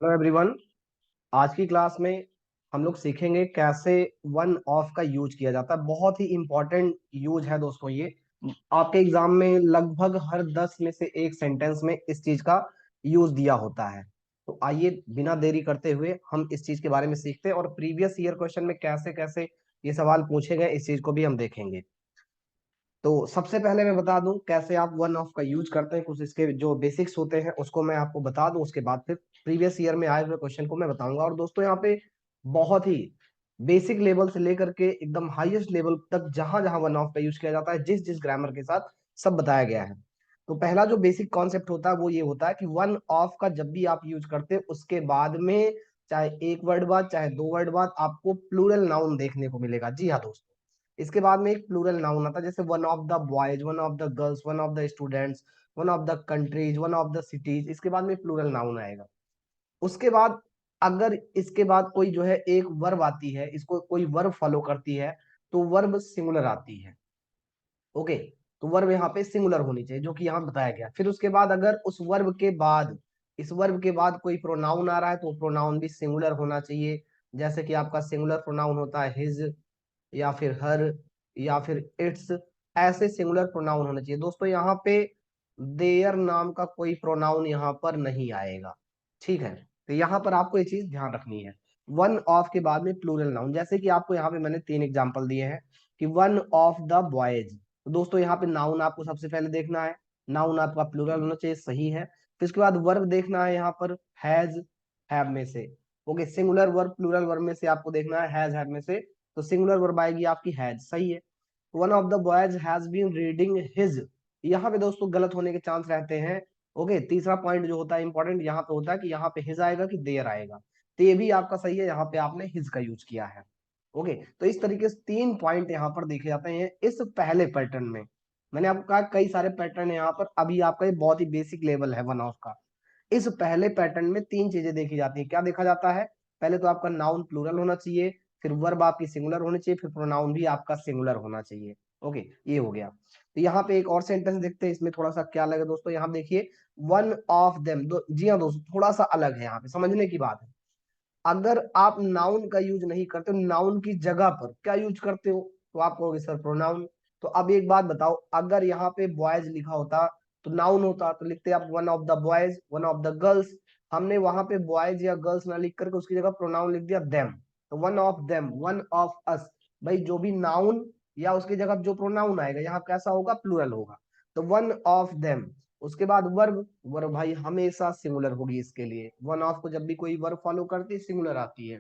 Hello everyone. आज की class में हम लोग सीखेंगे कैसे वन ऑफ का यूज किया जाता है। बहुत ही इंपॉर्टेंट यूज है दोस्तों ये। आपके एग्जाम में लगभग हर 10 में से एक सेंटेंस में इस चीज का यूज दिया होता है। तो आइए बिना देरी करते हुए हम इस चीज के बारे में सीखते हैं और प्रीवियस ईयर क्वेश्चन में कैसे कैसे ये सवाल पूछे गए इस चीज को भी हम देखेंगे। तो सबसे पहले मैं बता दूं कैसे आप वन ऑफ का यूज करते हैं। कुछ इसके जो बेसिक्स होते हैं उसको मैं आपको बता दूं, उसके बाद फिर प्रीवियस ईयर में आए हुए क्वेश्चन को मैं बताऊंगा। और दोस्तों यहाँ पे बहुत ही बेसिक लेवल से लेकर के एकदम हाईएस्ट लेवल तक जहां जहां वन ऑफ का यूज किया जाता है, जिस जिस ग्रामर के साथ सब बताया गया है। तो पहला जो बेसिक कॉन्सेप्ट होता है वो ये होता है कि वन ऑफ का जब भी आप यूज करते हैं उसके बाद में चाहे एक वर्ड बाद चाहे दो वर्ड बाद आपको प्लूरल नाउन देखने को मिलेगा। जी हाँ दोस्तों, इसके बाद में एक प्लूरल नाउन आता है, जैसे one of the boys, one of the girls, one of the students, one of the countries, one of the cities. इसके बाद में प्लूरल नाउन आएगा। उसके बाद अगर इसके बाद कोई जो है एक वर्ब आती है, इसको कोई वर्ब फॉलो करती है तो वर्ब सिंगुलर आती है। ओके, तो वर्ब यहाँ पे सिंगुलर होनी चाहिए जो कि यहाँ बताया गया। फिर उसके बाद अगर उस वर्ब के बाद, इस वर्ब के बाद कोई प्रोनाउन आ रहा है तो प्रोनाउन भी सिंगुलर होना चाहिए। जैसे कि आपका सिंगुलर प्रोनाउन होता है हिज, या फिर हर, या फिर इट्स। ऐसे सिंगुलर प्रोनाउन होने चाहिए दोस्तों। यहाँ पे देयर नाम का कोई प्रोनाउन यहाँ पर नहीं आएगा। ठीक है, तो यहाँ पर आपको ये चीज ध्यान रखनी है। वन ऑफ के बाद में प्लूरल नाउन, जैसे कि आपको यहाँ पे मैंने 3 एग्जांपल दिए हैं कि वन ऑफ द बॉयज। तो दोस्तों यहाँ पे नाउन आपको सबसे पहले देखना है, नाउन आपका प्लूरल होना चाहिए, सही है। फिर उसके बाद वर्ब देखना है यहाँ पर हैज, हैव में से। Okay, singular verb plural verb में से आपको देखना है हैज हैव में से। तो सिंगुलर वर्ब आएगी आपकी हैज, सही है। One of the boys has been reading his, यहाँ पे दोस्तों गलत होने के चांस रहते हैं। ओके, तीसरा पॉइंट जो होता है इंपॉर्टेंट यहाँ पे होता है कि यहाँ पे हिज आएगा कि देयर आएगा। तो ये भी आपका सही है, यहाँ पे आपने हिज का यूज किया है। ओके, तो इस तरीके से 3 पॉइंट यहाँ पर देखे जाते हैं इस पहले पैटर्न में। मैंने आपको कहा कई सारे पैटर्न है यहाँ पर, अभी आपका ये बहुत ही बेसिक लेवल है वन ऑफ का। इस पहले पैटर्न में 3 चीजें देखी जाती है। क्या देखा जाता है? पहले तो आपका नाउन प्लूरल होना चाहिए, फिर वर्ब आपकी सिंगुलर होनी चाहिए, फिर प्रोनाउन भी आपका सिंगुलर होना चाहिए। ओके, ये हो गया। तो यहाँ पे एक और सेंटेंस देखते हैं, इसमें थोड़ा सा क्या लगे दोस्तों। यहाँ देखिए वन ऑफ देम, जी हाँ दोस्तों, थोड़ा सा अलग है, यहाँ पे समझने की बात है। अगर आप नाउन का यूज नहीं करते हो, नाउन की जगह पर क्या यूज करते हो, तो आप कहोगे सर प्रोनाउन। तो अब एक बात बताओ, अगर यहाँ पे बॉयज लिखा होता तो नाउन होता, तो लिखते आप one of the boys, one of the girls. हमने वहां पे बॉयज या गर्ल्स ना लिख करके उसकी जगह प्रोनाउन लिख दिया देम, तो one of them, one of us. भाई जो भी नाउन या उसकी जगह जो प्रोनाउन आएगा यहाँ कैसा होगा? प्लूरल होगा। तो वन ऑफ देम। उसके बाद वर्ब, वर्ब भाई हमेशा सिंगुलर होगी इसके लिए। वन ऑफ को जब भी कोई वर्ब फॉलो करती है सिंगुलर आती है।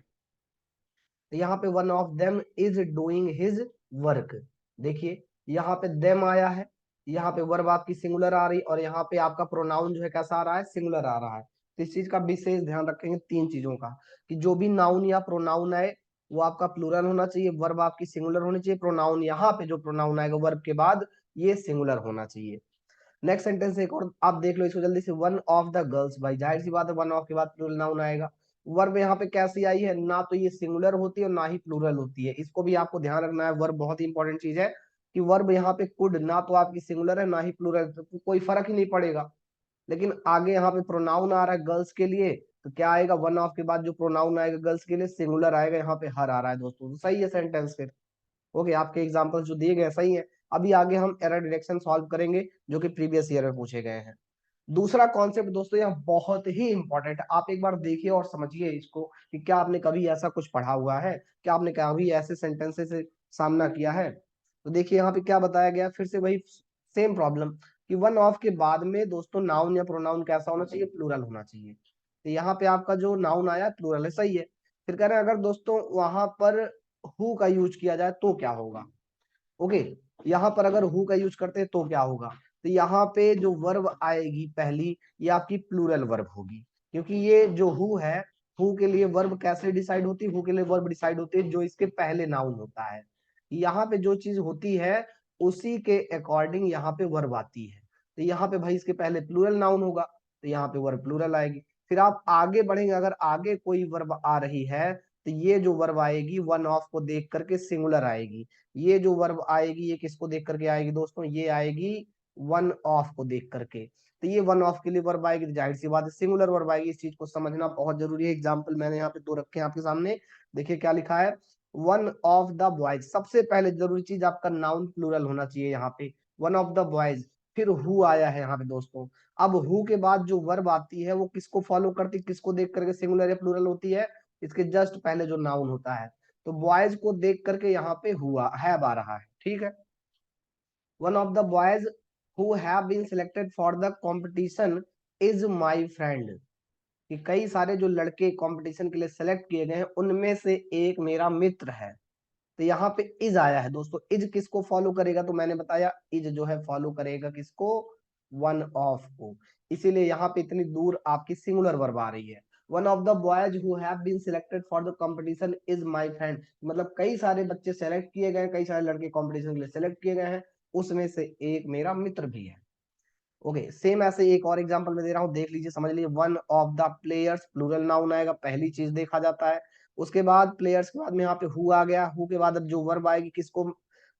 तो यहाँ पे one of them is doing his work. देखिए यहाँ पे देम आया है, यहाँ पे वर्ब आपकी सिंगुलर आ रही, और यहाँ पे आपका प्रोनाउन जो है कैसा आ रहा है? सिंगुलर आ रहा है। तो इस चीज का विशेष ध्यान रखेंगे 3 चीजों का, कि जो भी नाउन या प्रोनाउन आए वो आपका प्लूरल होना चाहिए, वर्ब आपकी सिंगुलर होनी चाहिए, प्रोनाउन यहाँ पे जो प्रोनाउन आएगा वर्ब के बाद ये सिंगुलर होना चाहिए। नेक्स्ट सेंटेंस एक और आप देख लो इसको जल्दी से, वन ऑफ द गर्ल्स। भाई जाहिर सी बात है वन ऑफ के बाद प्लूरल नाउन आएगा। वर्ब यहाँ पे कैसी आई है? ना तो ये सिंगुलर होती है और ना ही प्लूरल होती है, इसको भी आपको ध्यान रखना है। वर्ब बहुत ही इंपॉर्टेंट चीज है कि वर्ब यहाँ पे कुड, ना तो आपकी सिंगुलर है ना ही प्लूरल, तो कोई फर्क ही नहीं पड़ेगा। लेकिन आगे यहाँ पे प्रोनाउन आ रहा है गर्ल्स के लिए, तो क्या आएगा? वन ऑफ के बाद जो प्रोनाउन आएगा गर्ल्स के लिए सिंगुलर आएगा, यहाँ पे हर आ रहा है दोस्तों। तो सही है सेंटेंस फिर। ओके, आपके एग्जांपल जो दिए गए सही है। अभी आगे हम एरर डिटेक्शन सॉल्व करेंगे जो कि प्रीवियस ईयर में पूछे गए हैं। दूसरा कॉन्सेप्ट दोस्तों यह बहुत ही इंपॉर्टेंट है, आप एक बार देखिए और समझिए इसको कि क्या आपने कभी ऐसा कुछ पढ़ा हुआ है, क्या आपने कभी ऐसे सेंटेंसेस से सामना किया है। तो देखिए यहाँ पे क्या बताया गया, फिर से वही सेम प्रॉब्लम कि वन ऑफ के बाद में दोस्तों नाउन या प्रोनाउन कैसा होना चाहिए? प्लूरल होना चाहिए। तो यहाँ पे आपका जो नाउन आया प्लूरल है, सही है। फिर कह रहे हैं अगर दोस्तों वहां पर हु का यूज किया जाए तो क्या होगा? ओके, यहाँ पर अगर हु का यूज करते हैं तो क्या होगा? तो यहाँ पे जो वर्ब आएगी पहली, ये आपकी प्लूरल वर्ब होगी, क्योंकि ये जो हु है, हु के लिए वर्ब कैसे डिसाइड होती है? हु के लिए वर्ब डिसाइड होती है जो इसके पहले नाउन होता है। यहाँ पे जो चीज होती है उसी के अकॉर्डिंग यहाँ पे वर्ब आती है। तो यहाँ पे भाई इसके पहले प्लूरल नाउन होगा, तो यहाँ पे वर्ब प्लूरल आएगी। फिर आप आगे बढ़ेंगे, अगर आगे कोई वर्ब आ रही है तो ये जो वर्ब आएगी वन ऑफ को देख करके सिंगुलर आएगी। ये जो वर्ब आएगी ये किसको देख करके आएगी दोस्तों? ये आएगी वन ऑफ को देख करके। तो ये वन ऑफ के लिए वर्ब आएगी, तो जाहिर सी बात है सिंगुलर वर्ब आएगी। इस चीज को समझना बहुत जरूरी है। एग्जाम्पल मैंने यहाँ पे दो रखे हैं आपके सामने, देखिए क्या लिखा है, वन ऑफ द बॉयज। सबसे पहले जरूरी चीज आपका नाउन प्लूरल होना चाहिए यहाँ पे, वन ऑफ द बॉयज। फिर हु आया है यहाँ पे दोस्तों। अब हु के बाद जो वर्ब आती है वो किसको फॉलो करती है, किसको देख करके सिंगुलर या प्लूरल होती है, इसके जस्ट पहले जो नाउन होता है। तो बॉयज को देख करके यहाँ पे हुआ हैव आ रहा है, ठीक है। One of the boys who have been selected for the competition is my friend, कि कई सारे जो लड़के कंपटीशन के लिए सेलेक्ट किए गए हैं उनमें से एक मेरा मित्र है। तो यहाँ पे इज आया है दोस्तों। इज किसको फॉलो करेगा, तो मैंने बताया इज जो है फॉलो करेगा किसको, वन ऑफ को। इसीलिए यहाँ पे इतनी दूर आपकी सिंगुलर वर्ब आ रही है। One of the boys who have been selected for the competition is my friend, मतलब कई सारे बच्चे सेलेक्ट किए गए, कई सारे लड़के कंपटीशन के लिए सेलेक्ट किए गए हैं, उसमें से एक मेरा मित्र भी है। ओके, सेम ऐसे एक और एग्जांपल मैं दे रहा हूँ, देख लीजिए, समझ लीजिए। One of the players plural noun आएगा, पहली चीज देखा जाता है। उसके बाद प्लेयर्स के बाद में यहाँ पे हु आ गया, हु के बाद अब जो वर्ब आएगी किसको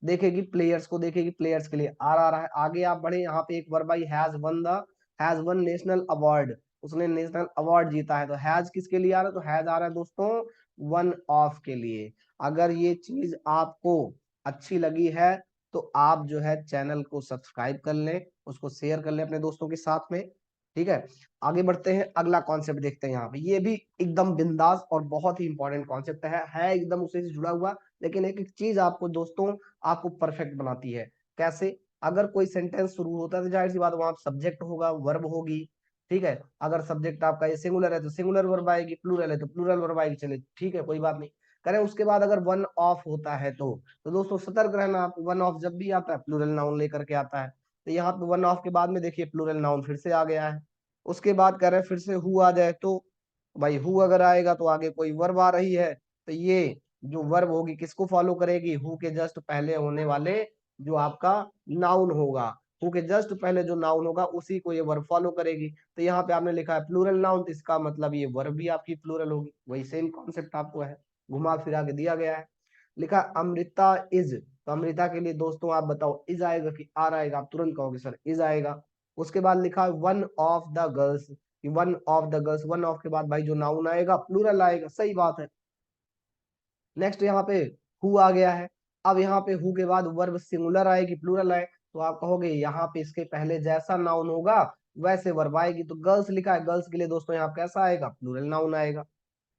देखेगी, प्लेयर्स को देखेगी, प्लेयर्स के लिए आर आ रहा है। आगे आप बढ़े, यहाँ पे एक verb I has one national award, उसने नेशनल अवार्ड जीता है। तो हैज किसके लिए आ रहा है, तो हैज आ रहा है दोस्तों वन ऑफ के लिए। अगर ये चीज आपको अच्छी लगी है तो आप जो है चैनल को सब्सक्राइब कर लें, उसको शेयर कर लें अपने दोस्तों के साथ में, ठीक है। आगे बढ़ते हैं, अगला कॉन्सेप्ट देखते हैं यहाँ पे। ये भी एकदम बिंदास और बहुत ही इंपॉर्टेंट कॉन्सेप्ट है एकदम उसे से जुड़ा हुआ। लेकिन एक एक चीज आपको दोस्तों आपको परफेक्ट बनाती है। कैसे, अगर कोई सेंटेंस शुरू होता है तो जाहिर सी बात वहां सब्जेक्ट होगा, वर्ब होगी, ठीक है। अगर सब्जेक्ट आपका ये सिंगुलर है तो सिंगुलर वर्ब आएगी, प्लूरल है तो प्लूरल वर्ब आएगी, चले ठीक है कोई बात नहीं। करें उसके बाद अगर वन ऑफ होता है तो दोस्तों सतर्क रहना आप, वन ऑफ जब भी आता है प्लूरल नाउन लेकर के आता है। तो यहाँ पे वन ऑफ के बाद में देखिए प्लूरल नाउन फिर से आ गया है। उसके बाद कह रहे हैं फिर से हु आ जाए, तो भाई हु अगर आएगा तो आगे कोई वर्ब आ रही है, तो ये जो वर्ब होगी किसको फॉलो करेगी, हु के जस्ट पहले होने वाले जो आपका नाउन होगा, हु के जस्ट पहले जो नाउन होगा उसी को ये वर्ब फॉलो करेगी। तो यहाँ पे आपने लिखा है प्लूरल नाउन, तो इसका मतलब ये वर्ब भी आपकी प्लूरल होगी। वही सेम कॉन्सेप्ट आपको है, घुमा फिरा के दिया गया है। लिखा अमृता इज, तो अमृता के लिए दोस्तों आप बताओ इज आएगा कि आर आएगा, आप तुरंत कहोगे सर इज आएगा। उसके बाद लिखा one of the girls, one of the girls, one of के बाद भाई जो नाउन आएगा प्लूरल आएगा, सही बात है। नेक्स्ट यहाँ पे हु आ गया है। अब यहाँ पे हु के बाद वर्ब सिंगुलर आएगी प्लूरल आए, तो आप कहोगे यहाँ पे इसके पहले जैसा नाउन होगा वैसे वर्ब आएगी। तो गर्ल्स लिखा है, गर्ल्स के लिए दोस्तों यहाँ कैसा आएगा, प्लूरल नाउन आएगा,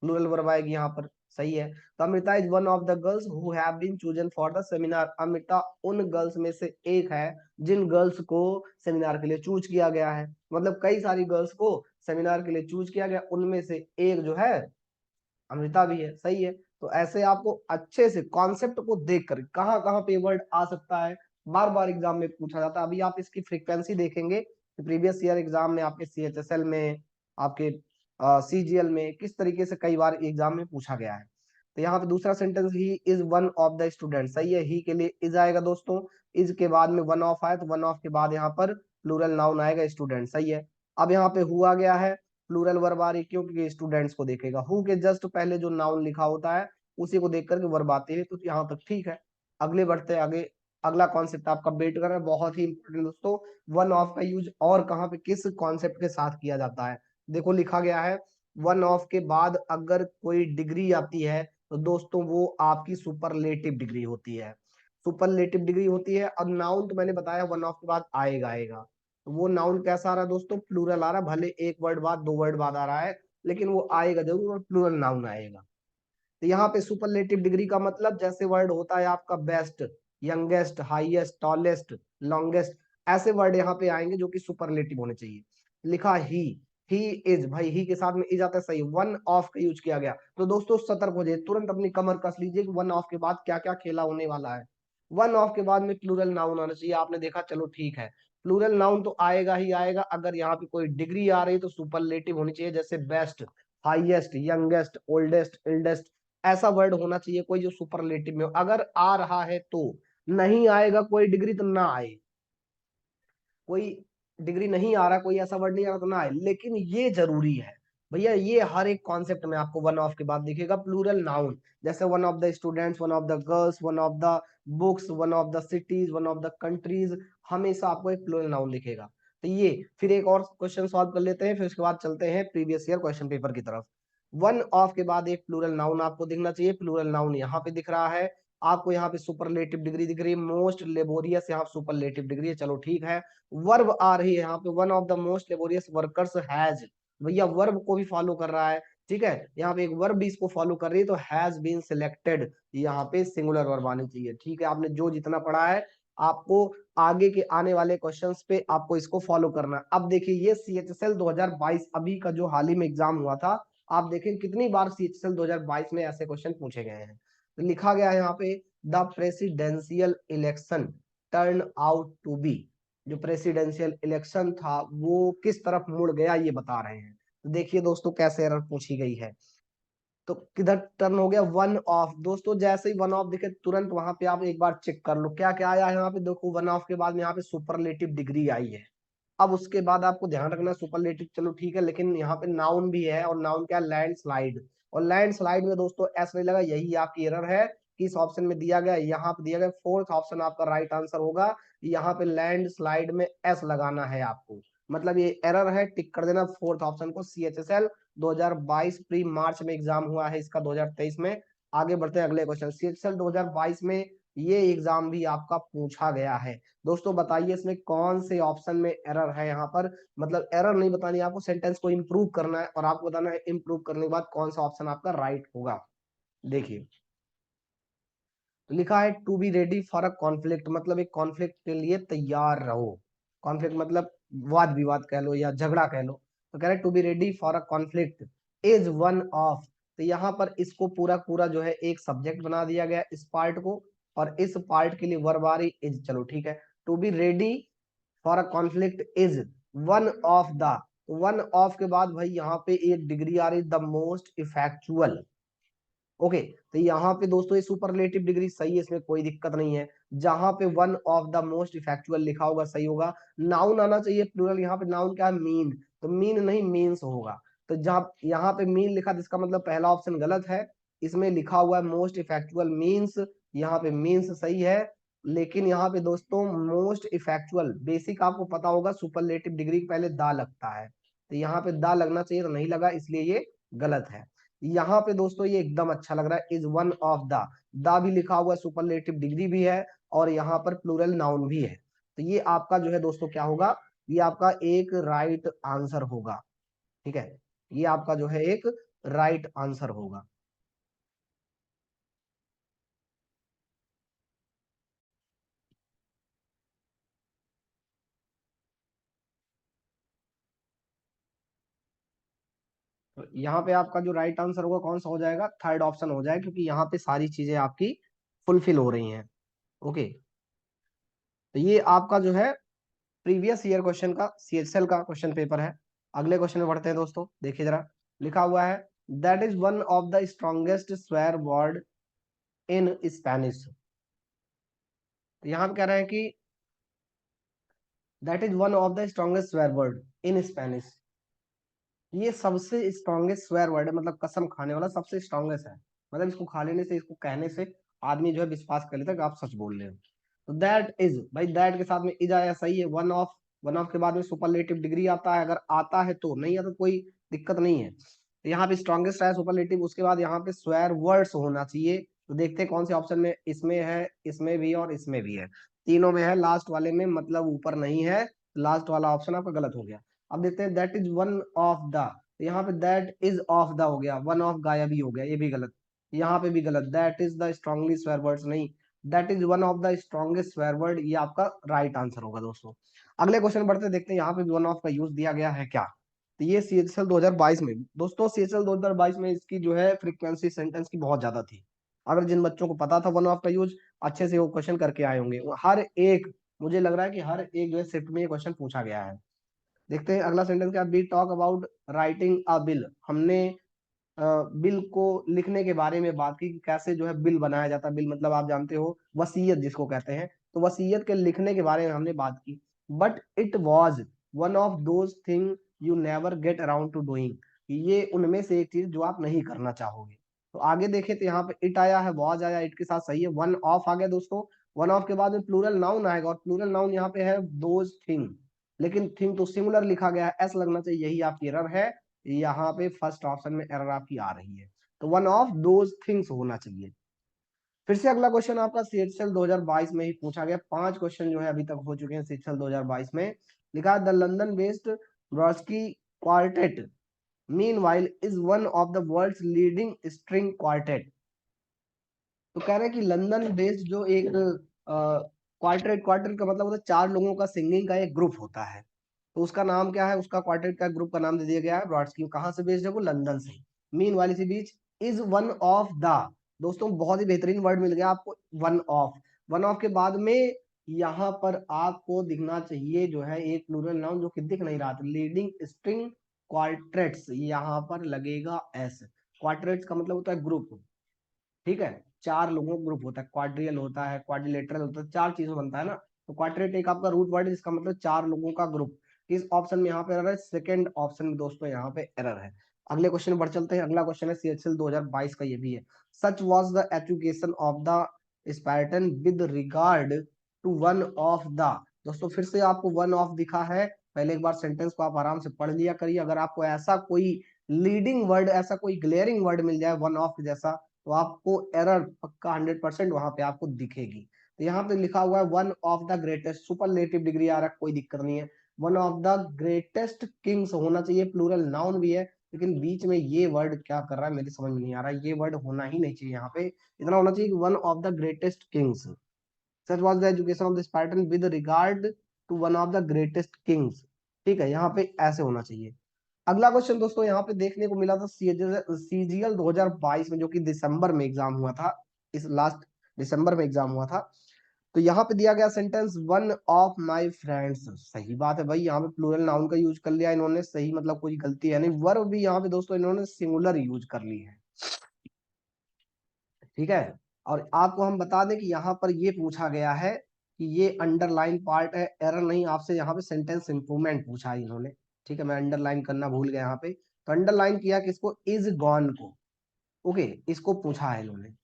प्लूरल वर्ब आएगी यहाँ पर, सही है। तो Amrita is one of the girls who have been chosen for the seminar, Amrita उन गर्ल्स में से एक है जिन गर्ल्स को सेमिनार के लिए चूज किया गया है। मतलब कई सारी गर्ल्स को सेमिनार के लिए चूज किया गया, उनमें से एक जो है अमृता भी है, सही है। तो ऐसे आपको अच्छे से कॉन्सेप्ट को देख कर कहाँ कहाँ पे वर्ड आ सकता है, बार बार एग्जाम में पूछा जाता है। अभी आप इसकी फ्रीक्वेंसी देखेंगे कि प्रीवियस ईयर एग्जाम में आपके सीएचएसएल में, आपके सीजीएल में किस तरीके से कई बार एग्जाम में पूछा गया है। तो यहाँ पे दूसरा sentence he is one of the student, सही है, ही के लिए इज आएगा दोस्तों। इज के बाद में वन ऑफ आए तो वन ऑफ के बाद यहाँ पर प्लूरल नाउन आएगा स्टूडेंट, सही है। अब यहाँ पे हुआ गया है, प्लूरल वर्ब आ रही, क्योंकि स्टूडेंट्स को देखेगा, हु के जस्ट पहले जो नाउन लिखा होता है उसी को देख करके वर्ब आती है। तो यहाँ तक ठीक है। अगले बढ़ते हैं आगे, अगला कॉन्सेप्ट आपका वेट कर रहा है, बहुत ही इंपॉर्टेंट दोस्तों। वन ऑफ का यूज और कहाँ पे किस कॉन्सेप्ट के साथ किया जाता है, देखो लिखा गया है वन ऑफ के बाद अगर कोई डिग्री आती है तो दोस्तों वो आपकी सुपरलेटिव डिग्री होती है, सुपरलेटिव डिग्री होती है। अब नाउन तो मैंने बताया वन ऑफ के बाद आएगा आएगा, तो वो नाउन कैसा आ रहा है दोस्तों, प्लूरल आ रहा है, भले एक वर्ड बाद दो वर्ड बाद आ रहा है लेकिन वो आएगा जरूर और प्लूरल नाउन आएगा। तो यहाँ पे सुपरलेटिव डिग्री का मतलब जैसे वर्ड होता है आपका best, youngest, highest, tallest, longest, ऐसे वर्ड यहाँ पे आएंगे जो कि सुपरलेटिव होने चाहिए। लिखा ही इज, भाई ही के साथ में इज आता है, सही, वन ऑफ का यूज किया गया। तो दोस्तों सतर्क हो जाइए, तुरंत अपनी कमर कस लीजिए कि वन ऑफ के बाद क्या क्या खेला होने वाला है। वन ऑफ के बाद में प्लूरल नाउन आना चाहिए, आपने देखा, चलो ठीक है, प्लूरल नाउन तो आएगा ही आएगा। अगर यहाँ पे कोई डिग्री आ रही है तो सुपरलेटिव होनी चाहिए, जैसे best, highest, youngest, oldest, eldest, ऐसा वर्ड होना चाहिए कोई जो सुपरलेटिव में हो। अगर आ रहा है तो, नहीं आएगा कोई डिग्री तो ना आए, कोई डिग्री नहीं आ रहा, कोई ऐसा वर्ड नहीं आ रहा तो ना आए। लेकिन ये जरूरी है भैया, ये हर एक कॉन्सेप्ट में आपको वन ऑफ के बाद दिखेगा प्लूरल नाउन, जैसे one of the students, one of the girls, one of the books, one of the cities, one of the countries, हमेशा आपको एक प्लूरल नाउन दिखेगा। तो ये फिर एक और क्वेश्चन सॉल्व कर लेते हैं, फिर उसके बाद चलते हैं प्रीवियस ईयर क्वेश्चन पेपर की तरफ। वन ऑफ के बाद एक प्लूरल नाउन आपको दिखना चाहिए, प्लूरल नाउन यहाँ पे दिख रहा है आपको, यहाँ पे सुपरलेटिव डिग्री दिख रही है, मोस्ट लेबोरियस यहाँ सुपरलेटिव डिग्री है, चलो ठीक है। वर्ब आ रही है यहाँ पे, one of the most laborious workers has, भैया वर्ब को भी फॉलो कर रहा है, ठीक है, यहाँ पे एक वर्ब भी इसको फॉलो कर रही है, तो हैज बीन सिलेक्टेड, यहाँ पे सिंगुलर वर्ब आनी चाहिए, ठीक है। आपने जो जितना पढ़ा है आपको आगे के आने वाले क्वेश्चंस पे आपको इसको फॉलो करना है। अब देखिए ये CHSL 2022 अभी का जो हाल ही में एग्जाम हुआ था, आप देखें कितनी बार CHSL 2022 में ऐसे क्वेश्चन पूछे गए हैं। तो लिखा गया है यहाँ पे the presidential election turn out to be, जो प्रेसिडेंशियल इलेक्शन था वो किस तरफ मुड़ गया ये बता रहे हैं। तो देखिए दोस्तों कैसे एरर पूछी गई है, तो किधर टर्न हो गया, वन ऑफ। दोस्तों जैसे ही वन ऑफ दिखे तुरंत वहां पे आप एक बार चेक कर लो क्या क्या आया है यहाँ पे, देखो वन ऑफ के बाद में यहाँ पे सुपरलेटिव डिग्री आई है। अब उसके बाद आपको ध्यान रखना सुपरलेटिव चलो ठीक है, लेकिन यहाँ पे नाउन भी है, और नाउन क्या है, लैंडस्लाइड। और लैंडस्लाइड में दोस्तों एस नहीं लगा, यही आपकी एरर है, किस ऑप्शन में दिया गया, यहाँ पे दिया गया फोर्थ ऑप्शन आपका राइट आंसर होगा। यहाँ पे लैंडस्लाइड में एस लगाना है आपको, मतलब ये एरर है, टिक कर देना फोर्थ ऑप्शन को। CHSL 2022 प्री मार्च में एग्जाम हुआ है इसका 2023 में। आगे बढ़ते हैं अगले क्वेश्चन, CHSL 2022 में ये एग्जाम भी आपका पूछा गया है। दोस्तों बताइए इसमें कौन से ऑप्शन में एरर है यहाँ पर, मतलब एरर नहीं बतानी आपको, सेंटेंस को इंप्रूव करना है और आपको बताना है इंप्रूव करने के बाद कौन सा ऑप्शन आपका राइट होगा। देखिए लिखा है to be ready for a conflict, मतलब एक कॉन्फ्लिक्ट के लिए तैयार रहो। कॉन्फ्लिक्ट मतलब वाद विवाद कह लो या झगड़ा कह लो, तो कह रहे to be ready for a conflict is one of, तो यहाँ पर इसको पूरा पूरा जो है एक सब्जेक्ट बना दिया गया इस पार्ट को, और इस पार्ट के लिए वर्ब आ रही इज, चलो ठीक है। To be ready for a conflict is one of the, one of के बाद भाई यहाँ पे एक डिग्री आ रही द मोस्ट इफेक्चुअल, ओके। तो यहाँ पे दोस्तों ये सुपरलेटिव डिग्री सही है, इसमें कोई दिक्कत नहीं है। जहां पे one of the most effectual लिखा होगा सही होगा। नाउन आना चाहिए प्लूरल, यहाँ पे नाउन क्या है, मीन, तो मीन नहीं मीन्स होगा। तो जहां यहाँ पे मीन लिखा जिसका मतलब पहला ऑप्शन गलत है, इसमें लिखा हुआ है मोस्ट इफेक्चुअल मीन्स, यहाँ पे मीन्स सही है। लेकिन यहाँ पे दोस्तों मोस्ट इफेक्चुअल, बेसिक आपको पता होगा सुपरलेटिव डिग्री के पहले दा लगता है, तो यहाँ पे दा लगना चाहिए तो नहीं लगा, इसलिए ये गलत है। यहाँ पे दोस्तों ये एकदम अच्छा लग रहा है, इज वन ऑफ द भी लिखा हुआ है, सुपरलेटिव डिग्री भी है, और यहाँ पर प्लूरल नाउन भी है। तो ये आपका जो है दोस्तों क्या होगा, ये आपका एक राइट आंसर होगा, ठीक है, ये आपका जो है एक राइट आंसर होगा। तो यहाँ पे आपका जो राइट आंसर होगा कौन सा हो जाएगा, थर्ड ऑप्शन हो जाएगा, क्योंकि यहाँ पे सारी चीजें आपकी फुलफिल हो रही हैं, ओके। तो ये आपका जो है प्रीवियस ईयर क्वेश्चन का CHSL का क्वेश्चन पेपर है। अगले क्वेश्चन में बढ़ते हैं दोस्तों, देखिए जरा, लिखा हुआ है that is one of the strongest swear word in Spanish, तो यहाँ पे कह रहे हैं कि that is one of the strongest swear word in Spanish, ये सबसे स्ट्रॉन्गेस्ट स्वेयर वर्ड है, मतलब कसम खाने वाला सबसे स्ट्रॉन्गेस्ट है, मतलब इसको खा लेने से, इसको कहने से आदमी जो है विश्वास कर लेता है कि आप सच बोल रहे हो। तो दैट इज, भाई दैट के साथ में इज आया सही है, वन ऑफ, वन ऑफ के बाद में सुपरलेटिव डिग्री आता है, अगर आता है तो, नहीं आता तो कोई दिक्कत नहीं है। तो यहाँ पे स्ट्रॉन्गेस्ट है सुपरलेटिव, उसके बाद यहाँ पे स्वेयर वर्ड्स होना चाहिए। तो देखते हैं कौन से ऑप्शन में, इसमें है, इसमें भी और इसमें भी है, तीनों में है, लास्ट वाले में मतलब ऊपर नहीं है, लास्ट वाला ऑप्शन आपका गलत हो गया। अब देखते हैं that is one of the, यहाँ पे दैट इज ऑफ द हो गया, वन ऑफ गायब ही हो गया, ये भी गलत, यहाँ पे भी गलत, that is the strongly swear words नहीं, that is one of the strongest swear word, ये आपका राइट आंसर होगा दोस्तों। अगले क्वेश्चन बढ़ते देखते हैं यहाँ पे भी वन ऑफ का यूज दिया गया है क्या। तो ये CHSL 2022 में दोस्तों, CHSL 2022 में इसकी जो है फ्रीक्वेंसी सेंटेंस की बहुत ज्यादा थी। अगर जिन बच्चों को पता था वन ऑफ का यूज, अच्छे से वो क्वेश्चन करके आए होंगे, हर एक, मुझे लग रहा है कि हर एक जो है शिफ्ट में ये क्वेश्चन पूछा गया है। देखते हैं अगला सेंटेंस क्या, be talk about writing a bill, हमने बिल को लिखने के बारे में बात की कि कैसे जो है बिल बनाया जाता है, बिल मतलब आप जानते हो वसीयत जिसको कहते हैं, तो वसीयत के लिखने के बारे में हमने बात की। But it was one of those thing you never get around two doing, ये उनमें से एक चीज जो आप नहीं करना चाहोगे। तो आगे देखें तो यहाँ पे इट आया है, वॉज आया, इट के साथ सही है, वन ऑफ आ गया दोस्तों। वन ऑफ के बाद में प्लूरल नाउन आएगा, और प्लूरल नाउन यहाँ पे है दोज थिंग, लेकिन थिंग तो सिंगुलर लिखा गया है, एस लगना चाहिए, यही आपकी एरर है। यहाँ पे फर्स्ट ऑप्शन में एरर आपकी आ रही है, तो वन ऑफ दोज थिंग्स होना चाहिए। फिर से अगला क्वेश्चन आपका सीएचएल 2022 में ही पूछा गया। 5 क्वेश्चन जो है अभी तक हो चुके हैं सीएचएल 2022 में। लिखा the London based Brodsky quartet meanwhile is one of the world's leading string quartet. तो कह रहे हैं कि लंदन बेस्ड जो एक क्वार्टेट, क्वार्टेट का मतलब होता है 4 लोगों का सिंगिंग का एक ग्रुप होता है, तो उसका नाम क्या है, उसका क्वार्टेट का ग्रुप का नाम दे दिया गया है ब्रॉडस्की। कहाँ से बेस्ड है वो, लंदन से। मीन वाली सी बीच इज वन ऑफ द, दोस्तों बहुत ही बेहतरीन वर्ड मिल गया आपको, वन ऑफ। वन ऑफ के बाद में यहाँ पर आपको दिखना चाहिए जो है एक प्लूरल नाउन, जो कि दिख नहीं रहा था, लीडिंग स्ट्रिंग क्वार्टेट्स, यहाँ पर लगेगा एस। क्वार्टेट्स का मतलब होता है ग्रुप, ठीक है, 4 लोगों का ग्रुप होता है, क्वाड्रियल होता है, क्वाड्रिलेटरल होता है, 4 चीजों बनता है ना। तो क्वाड्रेट एक आपका रूट वर्ड है जिसका मतलब 4 लोगों का ग्रुप। इस ऑप्शन में यहाँ पे एरर है, सेकंड ऑप्शन में दोस्तों यहाँ पे एरर है। अगले क्वेश्चन में बढ़ चलते हैं। अगला क्वेश्चन है सीएचएल 2022 का, ये भी है। Such was the education of the Spartan with regard to one of the, दोस्तों फिर से आपको वन ऑफ दिखा है, पहले एक बार सेंटेंस को आप आराम से पढ़ लिया करिए। अगर आपको ऐसा कोई लीडिंग वर्ड, ऐसा कोई ग्लेयरिंग वर्ड मिल जाए वन ऑफ जैसा, तो आपको एरर पक्का 100% वहां पे आपको दिखेगी। तो यहाँ पे लिखा हुआ है one of the greatest, superlative degree आ रहा है, कोई दिक्कत नहीं है। One of the greatest kings होना चाहिए, प्लूरल नाउन भी है, लेकिन बीच में ये वर्ड क्या कर रहा है मेरी समझ में नहीं आ रहा है, ये वर्ड होना ही नहीं चाहिए यहाँ पे। इतना होना चाहिए कि one of the greatest kings, such was the education of the Spartan with regard to one of the greatest kings, ठीक है, यहाँ पे ऐसे होना चाहिए। अगला क्वेश्चन दोस्तों यहाँ पे देखने को मिला था सीजीएल 2022 में, जो कि दिसंबर में एग्जाम हुआ था, इस लास्ट दिसंबर में एग्जाम हुआ था। तो यहाँ पे दिया गया sentence one of my friends, सही बात है भाई, यहाँ पे प्लूरल नाउन का यूज कर लिया इन्होंने, सही मतलब कोई गलती है नहीं। वर्ब भी यहाँ पे दोस्तों इन्होंने सिंगुलर यूज कर ली है, ठीक है। और आपको हम बता दें कि यहाँ पर ये पूछा गया है कि ये अंडरलाइन पार्ट है, एरर नहीं, आपसे यहाँ पे सेंटेंस इंप्रूवमेंट पूछा है इन्होंने, ठीक है, मैं अंडरलाइन करना भूल गया यहाँ पे। तो अंडरलाइन किया किसको, इज गॉन को, ओके, इसको पूछा है इन्होंने।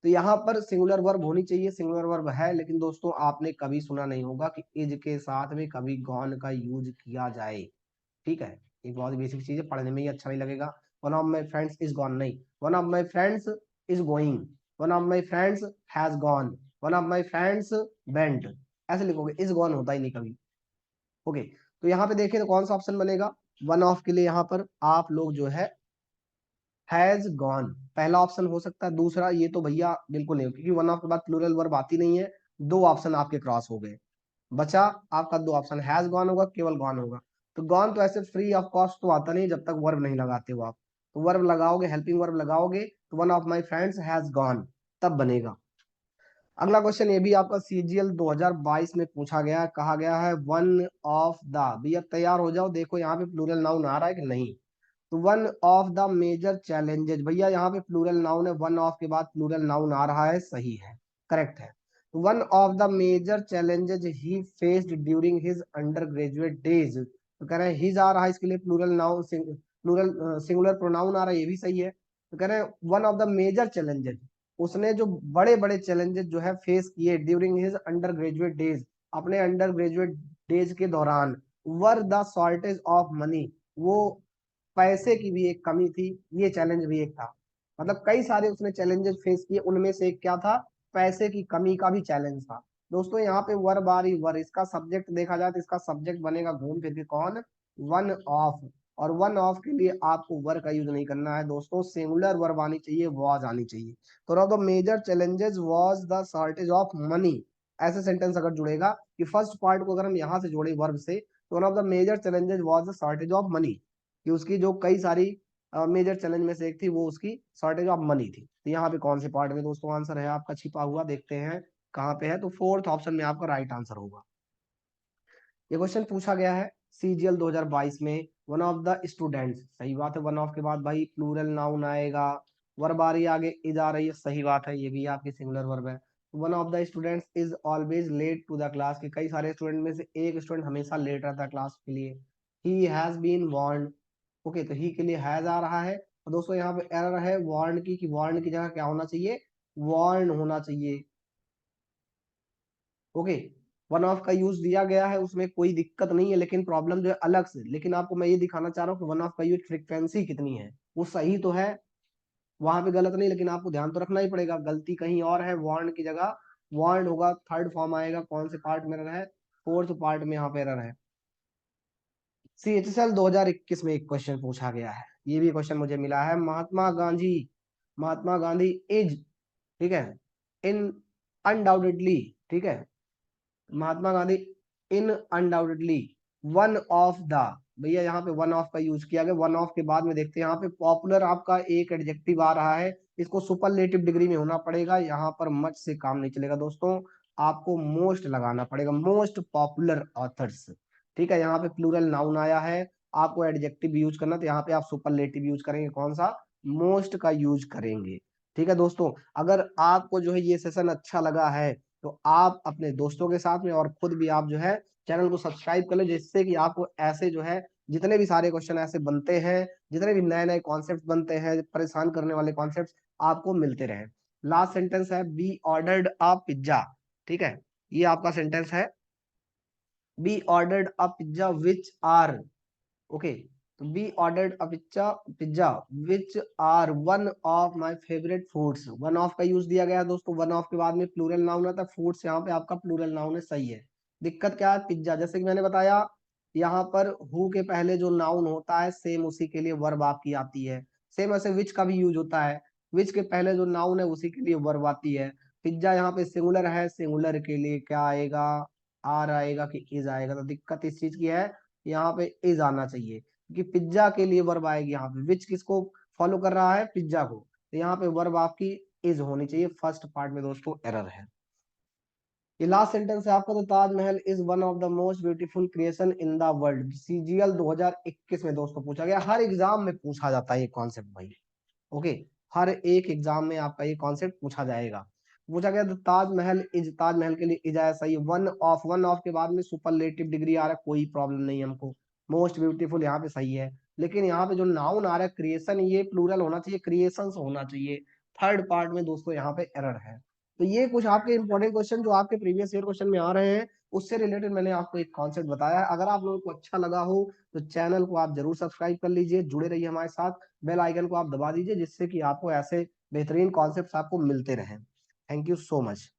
तो यहाँ पर सिंगुलर वर्ब होनी चाहिए, सिंगुलर वर्ब है, लेकिन दोस्तों आपने कभी सुना नहीं होगा कि इज के साथ में कभी गॉन का यूज किया जाए, ठीक है। एक बहुत बेसिक चीज है, पढ़ने में ही अच्छा नहीं लगेगा। One of my friends is gone नहीं, one of my friends is going, one of my friends has gone, one of my friends went, ऐसे लिखोगे, इज गॉन होता ही नहीं कभी, ओके। तो यहाँ पे देखिए तो कौन सा ऑप्शन बनेगा, वन ऑफ के लिए यहाँ पर आप लोग जो है हैज गॉन पहला ऑप्शन हो सकता है, दूसरा ये तो भैया बिल्कुल नहीं, क्योंकि वन ऑफ के बाद प्लूरल वर्ब आती नहीं है। दो ऑप्शन आपके क्रॉस हो गए, बचा आपका दो ऑप्शन, हैज गॉन होगा, केवल गॉन होगा। तो गॉन तो ऐसे फ्री ऑफ कॉस्ट तो आता नहीं जब तक वर्ब नहीं लगाते हो आप, तो वर्ब लगाओगे, हेल्पिंग वर्ब लगाओगे, तो one of my friends has gone तब बनेगा। अगला क्वेश्चन ये भी आपका सीजीएल 2022 में पूछा गया है, कहा गया है वन ऑफ द, भैया तैयार हो जाओ, देखो यहाँ पे प्लूरल नाउन आ रहा है कि नहीं। तो one of the major challenges, भैया यहाँ पे प्लूरल नाउन है, वन ऑफ के बाद प्लूरल नाउन आ रहा है, सही है, करेक्ट है। One of the major challenges he faced during his undergraduate days, तो कह रहे हैं हिज आ रहा है, इसके लिए plural noun, plural singular pronoun आ रहा है, ये भी सही है। तो कह रहे हैं one of the major challenges, उसने जो बड़े बड़े चैलेंजेस जो है फेस किए during his undergraduate days, अपने अंडर ग्रेजुएट डेज के दौरान, were the shortage of money, वो पैसे की भी एक कमी थी, ये चैलेंज भी एक था। मतलब कई सारे उसने चैलेंजेस फेस किए, उनमें से एक क्या था, पैसे की कमी का भी चैलेंज था। दोस्तों यहाँ पे वर बारी वर, इसका सब्जेक्ट देखा जाए तो इसका सब्जेक्ट बनेगा घूम फिर के कौन, वन ऑफ। और वन ऑफ के लिए आपको वर का यूज नहीं करना है दोस्तों, सिंगुलर वर्ब आनी चाहिए, वॉज आनी चाहिए। तो one of the major challenges was the shortage of money, ऐसे सेंटेंस अगर जुड़ेगा कि फर्स्ट पार्ट को अगर हम यहाँ से जोड़े वर्ब से, तो one of the major challenges was the shortage of money, कि उसकी जो कई सारी मेजर चैलेंज में से एक थी वो उसकी शॉर्टेज ऑफ मनी थी। तो यहाँ पे कौन से पार्ट में दोस्तों आंसर है आपका छिपा हुआ, देखते हैं कहाँ पे है। तो फोर्थ ऑप्शन में आपका राइट आंसर होगा। ये क्वेश्चन पूछा गया है सीजीएल 2022 में, वन ऑफ द स्टूडेंट्स, सही बात है, वन ऑफ के बाद भाई प्लूरल नाउन आएगा, वर्ब आ रही है आगे, इज आ रही है, सही बात है, ये भी आपकी सिंगुलर वर्ब है। One of the students is always late to the class, के कई सारे स्टूडेंट में से एक स्टूडेंट हमेशा लेट रहता है क्लास के लिए। He has been warned, okay, तो ही के लिए हैज आ रहा है। और दोस्तों यहाँ पे एरर है वार्न की, कि वार्न की जगह क्या होना चाहिए, वार्न होना चाहिए, ओके। वन ऑफ का यूज दिया गया है, उसमें कोई दिक्कत नहीं है, लेकिन प्रॉब्लम जो है अलग से, लेकिन आपको मैं ये दिखाना चाह रहा हूँ कि वन ऑफ का यूज फ्रीक्वेंसी कितनी है, वो सही तो है, वहां पे गलत नहीं, लेकिन आपको ध्यान तो रखना ही पड़ेगा, गलती कहीं और है, वांड की जगह वांड होगा, थर्ड फॉर्म आएगा, कौन से पार्ट में एरर है, फोर्थ पार्ट में यहाँ पे एरर है। CHSL 2021 में एक क्वेश्चन पूछा गया है, ये भी क्वेश्चन मुझे मिला है, महात्मा गांधी इज, ठीक है, इन अनडाउटेडली, ठीक है, महात्मा गांधी इन अनडाउटेडली वन ऑफ द, भैया यहाँ पे वन ऑफ का यूज किया गया, वन ऑफ के बाद में देखते हैं यहाँ पे पॉपुलर आपका एक एडजेक्टिव आ रहा है, इसको सुपरलेटिव डिग्री में होना पड़ेगा, यहाँ पर मच से काम नहीं चलेगा दोस्तों, आपको मोस्ट लगाना पड़ेगा, मोस्ट पॉपुलर ऑथर्स, ठीक है, यहाँ पे प्लूरल नाउन आया है, आपको एडजेक्टिव यूज करना, तो यहाँ पे आप सुपरलेटिव यूज करेंगे, कौन सा, मोस्ट का यूज करेंगे। ठीक है दोस्तों, अगर आपको जो है ये सेशन अच्छा लगा है तो आप अपने दोस्तों के साथ में और खुद भी आप जो है चैनल को सब्सक्राइब कर ले, जिससे कि आपको ऐसे जो है जितने भी सारे क्वेश्चन ऐसे बनते हैं, जितने भी नए नए कॉन्सेप्ट बनते हैं, परेशान करने वाले कॉन्सेप्ट आपको मिलते रहे। लास्ट सेंटेंस है बी ऑर्डर्ड अ पिज्जा, ठीक है, ये आपका सेंटेंस है, we ordered a pizza which are, okay, तो we ordered a pizza which are one of my favourite foods, one of का यूज दिया गया है दोस्तों, वन ऑफ के बाद में प्लूरल नाउन आता है, फूड्स यहाँ पे आपका प्लूरल नाउन है, सही है। दिक्कत क्या है, पिज्जा, जैसे कि मैंने बताया यहाँ पर हु के पहले जो नाउन होता है सेम उसी के लिए वर्ब आपकी आती है, सेम ऐसे विच का भी यूज होता है, विच के पहले जो नाउन है उसी के लिए वर्ब आती है। पिज्जा यहाँ पे सिंगुलर है, सिंगुलर के लिए क्या आएगा, आर आएगा कि इज आएगा, तो दिक्कत इस चीज की है, यहाँ पे इज आना चाहिए, क्योंकि पिज्जा के लिए वर्ब आएगी, यहाँ पे विच किसको फॉलो कर रहा है, पिज्जा को, तो यहाँ पे वर्ब आपकी इज होनी चाहिए, फर्स्ट पार्ट में दोस्तों एरर है। ये लास्ट सेंटेंस है आपका, तो Taj Mahal is one of the most beautiful creation in the world, CGL 2021 में दोस्तों पूछा गया, हर एग्जाम में पूछा जाता है ये कॉन्सेप्ट भाई, ओके, हर एक एग्जाम में आपका ये कॉन्सेप्ट पूछा जाएगा। पूछा गया तो ताजमहल इज, ताजमहल के लिए इज आया, सही, वन ऑफ के बाद में सुपरलेटिव डिग्री आ रहा है, कोई प्रॉब्लम नहीं है हमको, मोस्ट ब्यूटीफुल यहाँ पे सही है, लेकिन यहाँ पे जो नाउन आ रहा है क्रिएशन, ये प्लूरल होना चाहिए, क्रिएशंस होना चाहिए, थर्ड पार्ट में दोस्तों यहाँ पे एरर है। तो ये कुछ आपके इंपॉर्टेंट क्वेश्चन जो आपके प्रीवियस ईयर क्वेश्चन में आ रहे हैं, उससे रिलेटेड मैंने आपको एक कॉन्सेप्ट बताया है, अगर आप लोगों को अच्छा लगा हो तो चैनल को आप जरूर सब्सक्राइब कर लीजिए, जुड़े रहिए हमारे साथ, बेल आइकन को आप दबा दीजिए, जिससे कि आपको ऐसे बेहतरीन कॉन्सेप्ट्स आपको मिलते रहें। Thank you so much.